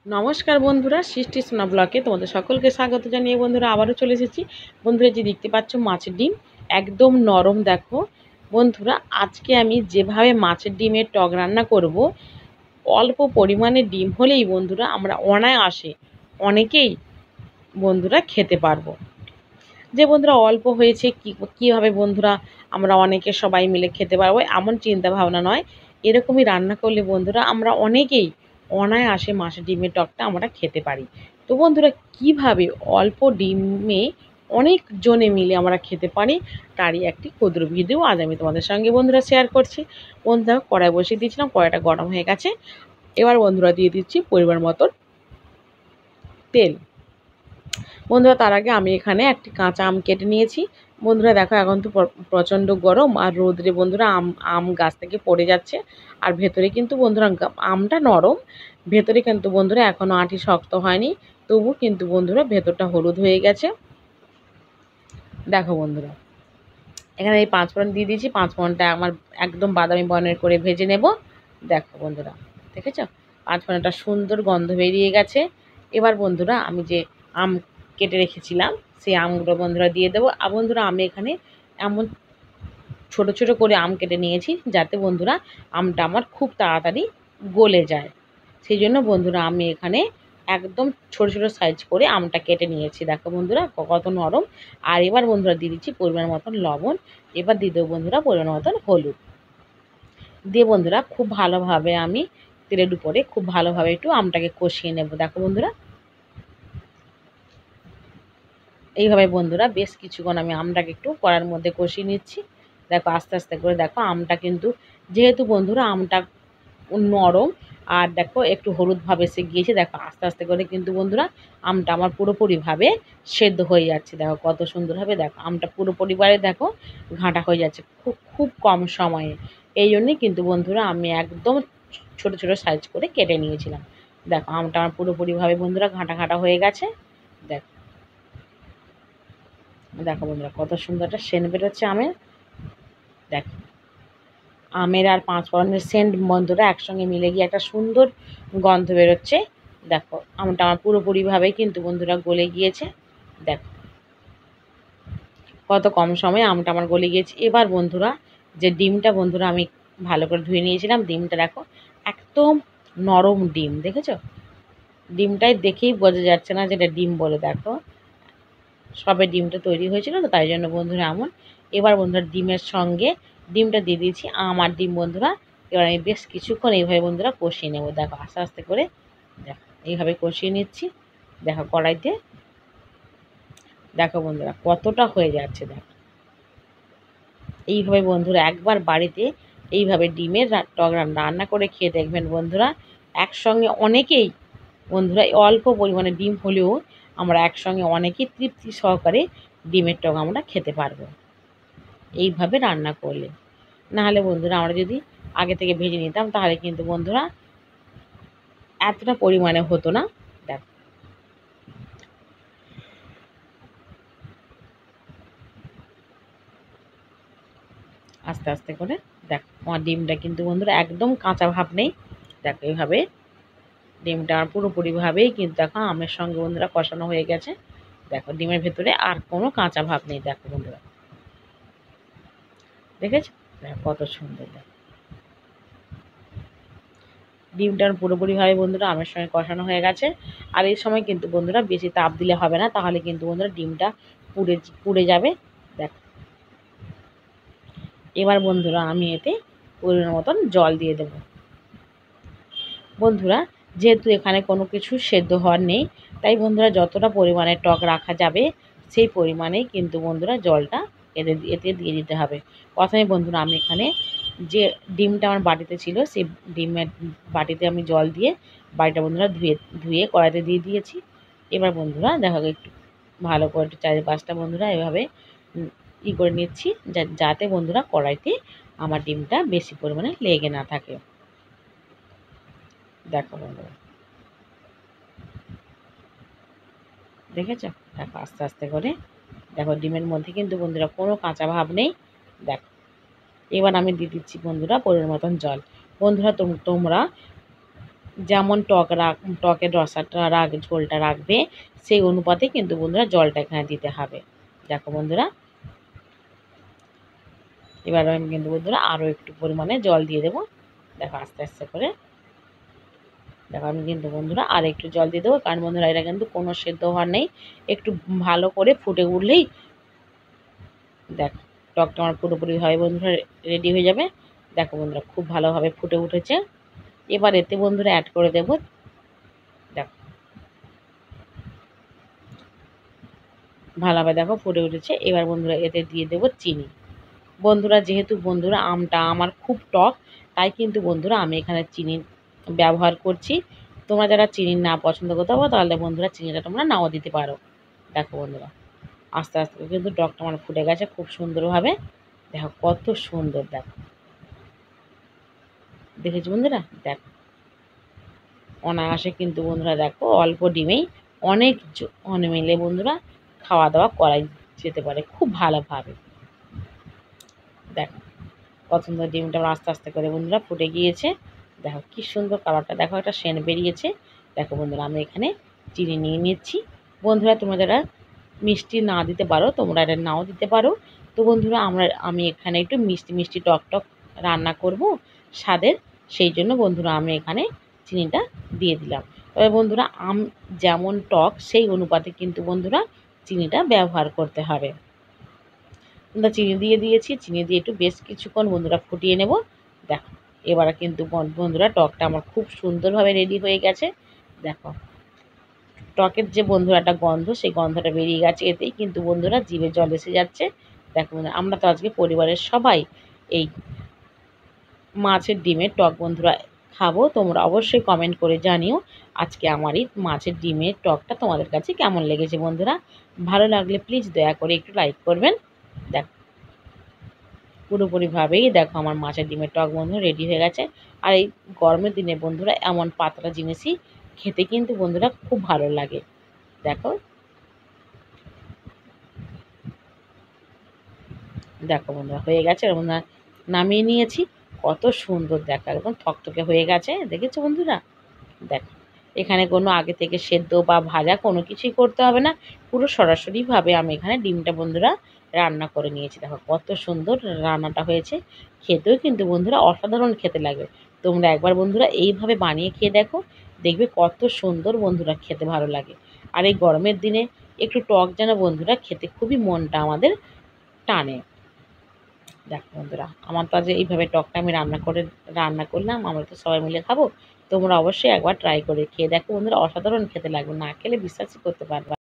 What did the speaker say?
নমস্কার বন্ধুরা, সৃষ্টি সোনা ব্লকে তোমাদের সকলকে স্বাগত জানিয়ে বন্ধুরা আবারও চলে এসেছি। বন্ধুরা, যে দেখতে পাচ্ছ মাছের ডিম একদম নরম। দেখো বন্ধুরা, আজকে আমি যেভাবে মাছের ডিমের টক রান্না করব, অল্প পরিমাণে ডিম হলেই বন্ধুরা আমরা অনায়াসে অনেকেই বন্ধুরা খেতে পারবো। যে বন্ধুরা অল্প হয়েছে কীভাবে বন্ধুরা আমরা অনেকে সবাই মিলে খেতে পারবো এমন চিন্তা ভাবনা নয়, এরকমই রান্না করলে বন্ধুরা আমরা অনেকেই অনায়াসে মাছের ডিমের টকটা আমরা খেতে পারি। তো বন্ধুরা, কিভাবে অল্প ডিমে অনেক জনে মিলে আমরা খেতে পারি তারই একটি ক্ষুদ্র ভিডিও আজ আমি তোমাদের সঙ্গে বন্ধুরা শেয়ার করছি। বন্ধুরা, কড়াই বসিয়ে দিয়েছিলাম, কড়াইটা গরম হয়ে গেছে। এবার বন্ধুরা দিয়ে দিচ্ছি পরিমাণ মতন তেল। বন্ধুরা, তার আগে আমি এখানে একটি কাঁচা আম কেটে নিয়েছি। বন্ধুরা দেখো, এখন তো প্রচণ্ড গরম আর রোদ্রে বন্ধুরা আম গাছ থেকে পড়ে যাচ্ছে। আর ভেতরে কিন্তু বন্ধুরা আমটা নরম, ভেতরে কিন্তু বন্ধুরা এখনও আঁটি শক্ত হয়নি, তবু কিন্তু বন্ধুরা ভেতরটা হলুদ হয়ে গেছে। দেখো বন্ধুরা, এখানে এই 5 ফোড়ন দিয়ে দিয়েছি। 5 ফোড়নটা আমার একদম বাদামি বর্ণের করে ভেজে নেব। দেখো বন্ধুরা, দেখেছ 5 ফোড়নটা সুন্দর গন্ধ বেরিয়ে গেছে। এবার বন্ধুরা আমি যে আম কেটে রেখেছিলাম সেই আমগুলো বন্ধুরা দিয়ে দেবো। আর বন্ধুরা, আমি এখানে এমন ছোট ছোট করে আম কেটে নিয়েছি যাতে বন্ধুরা আমটা আমার খুব তাড়াতাড়ি গলে যায়। সেই জন্য বন্ধুরা আমি এখানে একদম ছোট ছোট সাইজ করে আমটা কেটে নিয়েছি। দেখো বন্ধুরা কত নরম। আর এবার বন্ধুরা দিয়ে দিচ্ছি পরিমাণ মতন লবণ। এবার দিয়ে দেবো বন্ধুরা পরিমাণ মতন হলুদ দিয়ে বন্ধুরা খুব ভালোভাবে আমি তেলের উপরে খুব ভালোভাবে একটু আমটাকে কষিয়ে নেব। দেখো বন্ধুরা, এইভাবে বন্ধুরা বেশ কিছুক্ষণ আমি আমটাকে একটু কড়ার মধ্যে কষিয়ে নিচ্ছি। দেখো আস্তে আস্তে করে দেখো আমটা কিন্তু, যেহেতু বন্ধুরা আমটা নরম আর দেখো একটু হলুদ ভাব এসে গিয়েছে, দেখো আস্তে আস্তে করে কিন্তু বন্ধুরা আমটা আমার পুরোপুরিভাবে সেদ্ধ হয়ে যাচ্ছে। দেখো কত সুন্দরভাবে দেখো আমটা পুরোপুরিভাবে দেখো ঘাঁটা হয়ে যাচ্ছে খুব খুব কম সময়ে। এই জন্যই কিন্তু বন্ধুরা আমি একদম ছোট ছোট সাইজ করে কেটে নিয়েছিলাম। দেখো আমটা আমার পুরোপুরিভাবে বন্ধুরা ঘাঁটা ঘাঁটা হয়ে গেছে। দেখো দেখো বন্ধুরা কত সুন্দর একটা সেন্ট বেরোচ্ছে আমের। দেখো আমের আর 5 ফোড়নের সেন্ট বন্ধুরা একসঙ্গে মিলে গিয়ে একটা সুন্দর গন্ধ বেরোচ্ছে। দেখো আমটা আমার পুরোপুরিভাবেই কিন্তু বন্ধুরা গলে গিয়েছে। দেখো কত কম সময়ে আমটা আমার গলে গিয়েছে। এবার বন্ধুরা যে ডিমটা বন্ধুরা আমি ভালো করে ধুয়ে নিয়েছিলাম, ডিমটা দেখো একদম নরম ডিম, দেখেছো ডিমটাই দেখেই বোঝা যাচ্ছে না যেটা ডিম বলে। দেখো সবে ডিমটা তৈরি হয়েছিল তো তাই জন্য বন্ধুরা এমন। এবার বন্ধুরা ডিমের সঙ্গে ডিমটা দিয়ে দিয়েছি আম আর ডিম বন্ধুরা। এবার আমি বেশ কিছুক্ষণ এইভাবে বন্ধুরা কষিয়ে নেব। দেখো আস্তে আস্তে করে দেখো এইভাবে কষিয়ে নিচ্ছি। দেখো কড়াইতে দেখো বন্ধুরা কতটা হয়ে যাচ্ছে। দেখো এইভাবে বন্ধুরা একবার বাড়িতে এইভাবে ডিমের টক রান্না করে খেয়ে দেখবেন বন্ধুরা, একসঙ্গে অনেকেই বন্ধুরা অল্প পরিমাণে ডিম হলেও আমরা একসঙ্গে অনেকেই তৃপ্তি সহকারে ডিমের টক আমরা খেতে পারবো এইভাবে রান্না করলে। নাহলে বন্ধুরা আমরা যদি আগে থেকে ভেজে নিতাম তাহলে কিন্তু বন্ধুরা এতটা পরিমাণে হতো না। দেখো আস্তে আস্তে করে দেখো আমার ডিমটা কিন্তু বন্ধুরা একদম কাঁচা ভাব নেই। দেখো এইভাবে ডিমটা আমার পুরোপুরিভাবেই কিন্তু দেখো আমের সঙ্গে বন্ধুরা কষানো হয়ে গেছে। দেখো ডিমের ভেতরে আর কোনো কাঁচা ভাব নেই। দেখো বন্ধুরা দেখেছো দেখো কত সুন্দর। দেখো ডিমটার পুরোপুরিভাবে বন্ধুরা আমের সঙ্গে কষানো হয়ে গেছে। আর এই সময় কিন্তু বন্ধুরা বেশি তাপ দিলে হবে না, তাহলে কিন্তু বন্ধুরা ডিমটা পুড়ে পুড়ে যাবে। দেখো এবার বন্ধুরা আমি এতে পরিমাণ মতন জল দিয়ে দেব। বন্ধুরা যেহেতু এখানে কোনো কিছু সেদ্ধ হওয়ার নেই, তাই বন্ধুরা যতটা পরিমাণে টক রাখা যাবে সেই পরিমাণেই কিন্তু বন্ধুরা জলটা এতে দিয়ে দিতে হবে। প্রথমে বন্ধুরা আমি এখানে যে ডিমটা আমার বাটিতে ছিল সেই ডিমের বাটিতে আমি জল দিয়ে বাটিটা বন্ধুরা ধুয়ে ধুয়ে কড়াইতে দিয়ে দিয়েছি। এবার বন্ধুরা দেখো একটু ভালো করে একটু চারিপাশটা বন্ধুরা এভাবে করে নিচ্ছি যাতে বন্ধুরা কড়াইতে আমার ডিমটা বেশি পরিমাণে লেগে না থাকে। দেখো বন্ধুরা দেখেছো দেখো আস্তে আস্তে করে দেখো ডিমের মধ্যে কিন্তু বন্ধুরা কোনো কাঁচা ভাব নেই। দেখো এবার আমি দিয়ে দিচ্ছি বন্ধুরা পরিমাণ মতন জল। বন্ধুরা তোমরা যেমন টকের রসাটা ঝোলটা রাখবে সেই অনুপাতে কিন্তু বন্ধুরা জলটা এখানে দিতে হবে। দেখো বন্ধুরা, এবার আমি কিন্তু বন্ধুরা আরও একটু পরিমাণে জল দিয়ে দেবো। দেখো আস্তে আস্তে করে, দেখো আমি কিন্তু বন্ধুরা আর একটু জল দিয়ে দেবো, কারণ বন্ধুরা এটা কিন্তু কোনো সেদ্ধ হওয়ার নেই, একটু ভালো করে ফুটে উঠলেই দেখো টকটা আমার পুরোপুরিভাবে বন্ধুরা রেডি হয়ে যাবে। দেখো বন্ধুরা খুব ভালোভাবে ফুটে উঠেছে। এবার এতে বন্ধুরা অ্যাড করে দেবো, দেখো ভালোভাবে দেখো ফুটে উঠেছে। এবার বন্ধুরা এতে দিয়ে দেবো চিনি। বন্ধুরা যেহেতু বন্ধুরা আমটা আমার খুব টক, তাই কিন্তু বন্ধুরা আমি এখানে চিনি ব্যবহার করছি। তোমরা যারা চিনি না পছন্দ করতে পারো তাহলে বন্ধুরা চিনিটা তোমরা নাও দিতে পারো। দেখো বন্ধুরা আস্তে আস্তে করে কিন্তু টকটা আমার ফুটে গেছে খুব সুন্দরভাবে। দেখো কত সুন্দর, দেখো দেখেছি বন্ধুরা, দেখো অনায়াসে কিন্তু বন্ধুরা দেখো অল্প ডিমেই অনেক মিলে বন্ধুরা খাওয়া দাওয়া করাই যেতে পারে খুব ভালোভাবে। দেখো কত সুন্দর ডিমটা আমার আস্তে আস্তে করে বন্ধুরা ফুটে গিয়েছে। দেখো কি সুন্দর কালারটা, দেখো একটা সেন্ট বেরিয়েছে। দেখো বন্ধুরা আমি এখানে চিনি নিয়ে নিচ্ছি। বন্ধুরা তোমরা যারা মিষ্টি না দিতে পারো তোমরা এটা নাও দিতে পারো। তো বন্ধুরা আমি এখানে একটু মিষ্টি মিষ্টি টক টক রান্না করব স্বাদের, সেই জন্য বন্ধুরা আমি এখানে চিনিটা দিয়ে দিলাম। তবে বন্ধুরা আম যেমন টক সেই অনুপাতে কিন্তু বন্ধুরা চিনিটা ব্যবহার করতে হবে। বন্ধুরা চিনি দিয়ে দিয়েছি, চিনি দিয়ে একটু বেশ কিছুক্ষণ বন্ধুরা ফুটিয়ে নেব। দেখো এবারে কিন্তু বন্ধুরা টকটা আমার খুব সুন্দরভাবে রেডি হয়ে গেছে। দেখো টকের যে বন্ধুরা একটা গন্ধ, সেই গন্ধটা বেরিয়ে গেছে, এতেই কিন্তু বন্ধুরা জিভে জল এসে যাচ্ছে। দেখো বন্ধুরা আমরা তো আজকে পরিবারের সবাই এই মাছের ডিমের টক বন্ধুরা খাবো। তোমরা অবশ্যই কমেন্ট করে জানিও আজকে আমার এই মাছের ডিমের টকটা তোমাদের কাছে কেমন লেগেছে। বন্ধুরা ভালো লাগলে প্লিজ দয়া করে একটু লাইক করবেন। দেখো পুরোপুরিভাবেই দেখো আমার মাছের ডিমের টক বন্ধু রেডি হয়ে গেছে। আর এই গরমের দিনে বন্ধুরা এমন পাতলা জিনিসই খেতে কিন্তু বন্ধুরা খুব ভালো লাগে। দেখো দেখো বন্ধুরা হয়ে গেছে, বন্ধুরা নামিয়ে নিয়েছি। কত সুন্দর দেখো একদম থকথকে হয়ে গেছে, দেখেছো বন্ধুরা। দেখো এখানে কোনো আগে থেকে সেদ্ধ বা ভাজা কোনো কিছুই করতে হবে না, পুরো সরাসরিভাবে আমি এখানে ডিমটা বন্ধুরা রান্না করে নিয়েছি। দেখো কত সুন্দর রান্নাটা হয়েছে, খেতেও কিন্তু বন্ধুরা অসাধারণ খেতে লাগবে। তোমরা একবার বন্ধুরা এইভাবে বানিয়ে খেয়ে দেখো, দেখবে কত সুন্দর বন্ধুরা খেতে ভালো লাগে। আর এই গরমের দিনে একটু টক যেন বন্ধুরা খেতে খুবই মনটা আমাদের টানে। দেখো বন্ধুরা আমার তো আজ এইভাবে টকটা আমি রান্না করলাম, আমরা তো সবাই মিলে খাবো। তোমরা অবশ্যই একবার ট্রাই করে খেয়ে দেখো বন্ধুরা, অসাধারণ খেতে লাগবে, না খেলে বিশ্বাসই করতে পারবে।